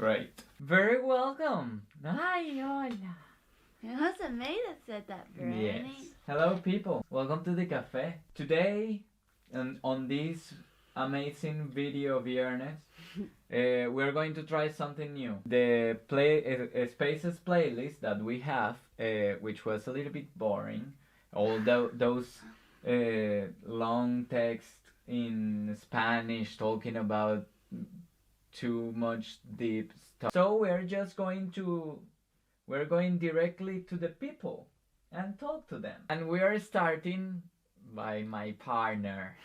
Great. Very welcome. Hi, hola. It wasn't me that said that, Veroni. Yes. Hello, people. Welcome to the cafe. Today, on this amazing video viernes, we're going to try something new. The Spaces playlist that we have, which was a little bit boring, all those long text in Spanish talking about too much deep stuff. So we're going directly to the people and talk to them. And we are starting by my partner,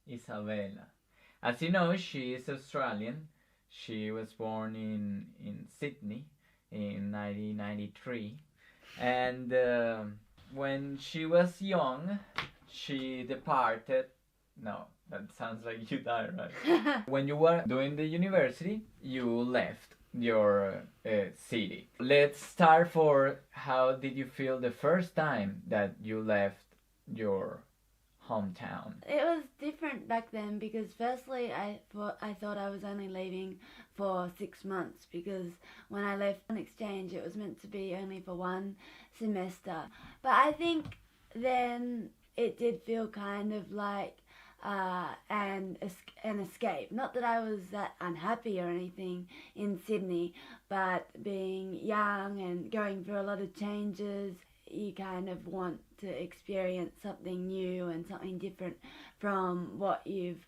Isabella. As you know, she is Australian. She was born in Sydney in 1993. And when she was young, she departed. No, that sounds like you died, right? When you were doing the university, you left your city. Let's start for how did you feel the first time that you left your hometown? It was different back then because firstly I thought I was only leaving for 6 months, because when I left on exchange it was meant to be only for 1 semester. But I think then it did feel kind of like an escape. Not that I was that unhappy or anything in Sydney, but being young and going through a lot of changes, you kind of want to experience something new and something different from what you've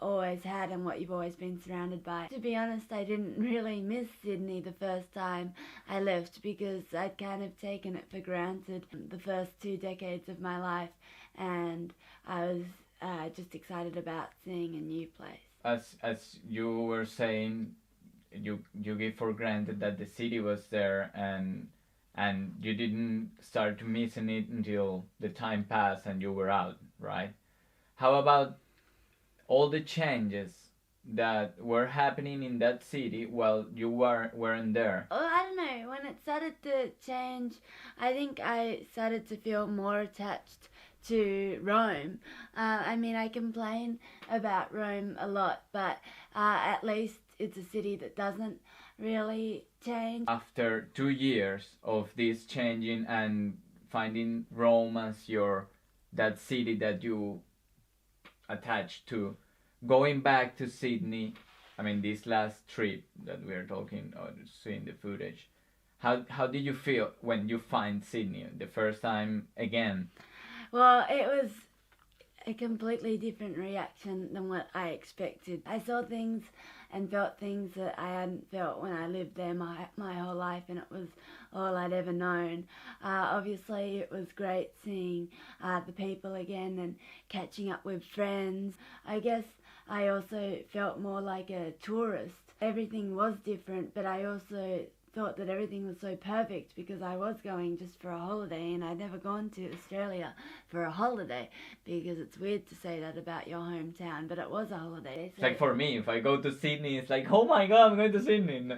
always had and what you've always been surrounded by. To be honest, I didn't really miss Sydney the first time I left, because I'd kind of taken it for granted the first 2 decades of my life, and I was just excited about seeing a new place. As you were saying, you give for granted that the city was there, and you didn't start to missing it until the time passed and you were out, right? How about all the changes that were happening in that city while you weren't there? Oh, I don't know. When it started to change, I think I started to feel more attached to Rome. I mean, I complain about Rome a lot, but at least it's a city that doesn't really change. After 2 years of this changing and finding Rome as that city that you attached to, going back to Sydney, I mean this last trip that we're talking or seeing the footage, how did you feel when you find Sydney the first time again? Well, it was a completely different reaction than what I expected. I saw things and felt things that I hadn't felt when I lived there my whole life, and it was all I'd ever known. Obviously, it was great seeing the people again and catching up with friends. I guess I also felt more like a tourist. Everything was different, but I also thought that everything was so perfect because I was going just for a holiday, and I'd never gone to Australia for a holiday, because it's weird to say that about your hometown, but it was a holiday. It's like for me, if I go to Sydney, it's like, oh my god, I'm going to Sydney.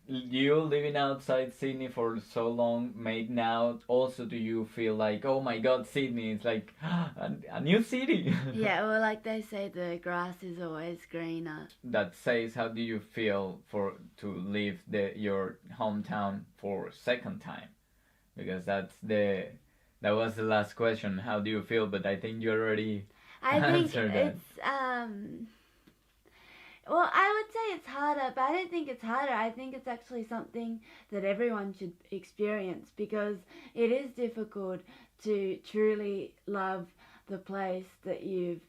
You living outside Sydney for so long, made now also do you feel like, oh my god, Sydney is like a new city? Yeah, well, like they say, the grass is always greener. That says, how do you feel to leave your hometown for second time? Because that was the last question. How do you feel? But I think you already answered that. Well, I would say it's harder, but I don't think it's harder. I think it's actually something that everyone should experience, because it is difficult to truly love the place that you've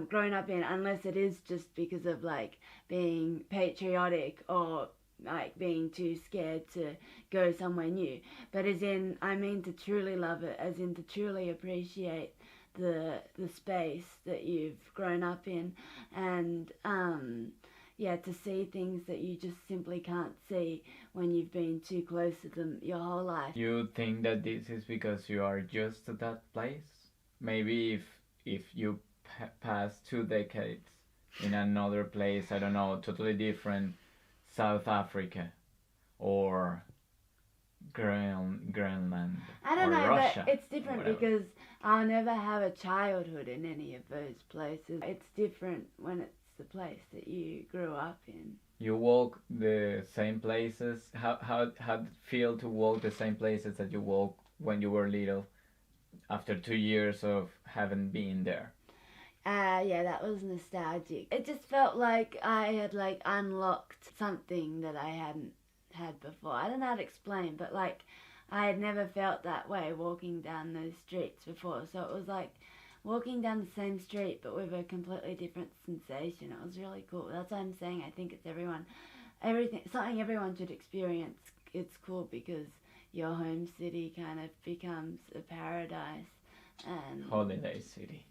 grown up in, unless it is just because of like being patriotic or like being too scared to go somewhere new. But I mean to truly love it, as in to truly appreciate the space that you've grown up in, and to see things that you just simply can't see when you've been too close to them your whole life. You think that this is because you are just at that place? Maybe if you pass 2 decades in another place, I don't know, totally different, South Africa or Greenland, I don't know, Russia, but it's different because I'll never have a childhood in any of those places. It's different when it's the place that you grew up in. You walk the same places. How did it feel to walk the same places that you walk when you were little after 2 years of having been there? Yeah, that was nostalgic. It just felt like I had like unlocked something that I hadn't had before. I don't know how to explain, but like I had never felt that way walking down those streets before. So it was like walking down the same street but with a completely different sensation. It was really cool. That's why I'm saying I think it's something everyone should experience. It's cool because your home city kind of becomes a paradise. And Holiday city.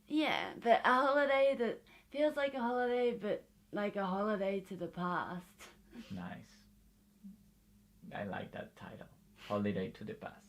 yeah, but a holiday that feels like a holiday, but like a holiday to the past. Nice. I like that title. Holiday to the past.